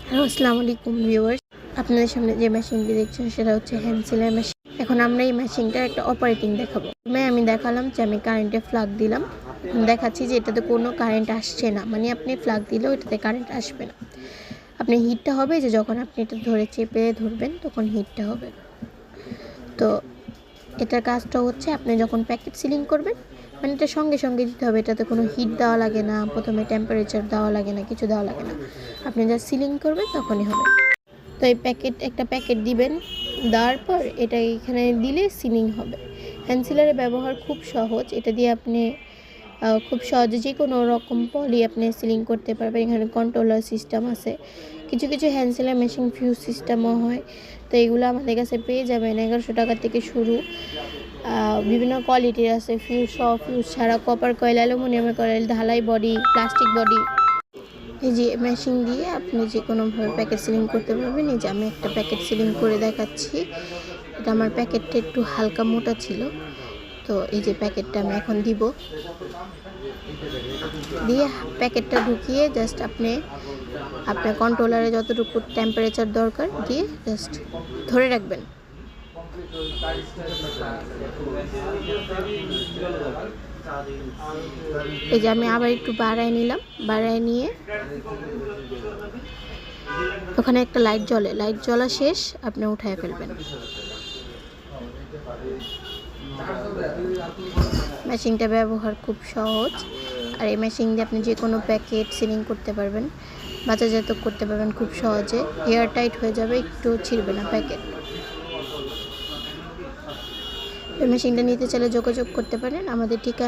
Hello, আসসালামু আলাইকুম viewers. আপনাদের সামনে যে মেশিনটি দেখছেন সেটা হচ্ছে হ্যান্ড সেলাই মেশিন। এখন আমরা এই মেশিনটার একটা অপারেটিং দেখাবো। আমি দেখালাম যে আমি কারেন্টে প্লাগ দিলাম। এখন দেখাচ্ছি যে এটাতে কোনো কারেন্ট আসছে না, মানে আপনি প্লাগ দিলেও এটাতে কারেন্ট আসবে না। আপনি হিটটা হবে যে যখন আপনি এটা ধরে চেপে ধরবেন তখন হিটটা হবে। তো এটার কাজটা হচ্ছে আপনি যখন প্যাকেট সিলিং করবেন, মানে এটা সঙ্গে সঙ্গে দিতে হবে, এটাতে কোনো হিট দেওয়া লাগে না, প্রথমে টেম্পারেচার দেওয়া লাগে না, কিছু দেওয়া লাগে না। আপনি যা সিলিং করবেন তখনই হবে। তো এই একটা প্যাকেট দিবেন, দেওয়ার পর এটা এখানে দিলে সিলিং হবে। হ্যান্ড সিলারের ব্যবহার খুব সহজ। এটা দিয়ে আপনি খুব সহজে যে কোনো রকম পলি আপনি সিলিং করতে পারবেন। এখানে কন্ট্রোলার সিস্টেম আছে, কিছু কিছু হ্যান্ড সিলার মেশিন ফিউজ সিস্টেমও হয়। তো এগুলো আমাদের কাছে পেয়ে যাবেন 1100 টাকা থেকে শুরু। বিভিন্ন কোয়ালিটির আছে, ফিউজ সহ, ফিউজ ছাড়া, কপার কয়েল, অ্যালুমিনিয়ামের কয়েল, ঢালাই বডি, প্লাস্টিক বডি। এই যে মেশিন দিয়ে আপনি যে কোনোভাবে প্যাকেট সিলিং করতে পারবেন। এই যে আমি একটা প্যাকেট সিলিং করে দেখাচ্ছি। এটা আমার প্যাকেটটা একটু হালকা মোটা ছিল, তো এই যে প্যাকেটটা আমি এখন দিব। দিয়ে প্যাকেটটা ঢুকিয়ে জাস্ট আপনার কন্ট্রোলারে যতটুকু টেম্পারেচার দরকার দিয়ে জাস্ট ধরে রাখবেন। এই যে আমি আবার একটু বাড়ায় নিলাম, বাড়ায় নিয়ে ওখানে একটা লাইট জ্বলে, লাইট জ্বলা শেষ, আপনি উঠায় ফেলবেন। মেশিনটা ব্যবহার খুব সহজ। আর এই মেশিন দিয়ে আপনি যে কোনো প্যাকেট সিলিং করতে পারবেন, বাজারজাত করতে পারবেন খুব সহজে। এয়ার টাইট হয়ে যাবে, একটু ছিঁড়বে না প্যাকেট। এই মেশিনটা নিতে চাইলে যোগাযোগ করতে পারেন। আমাদের ঠিকানা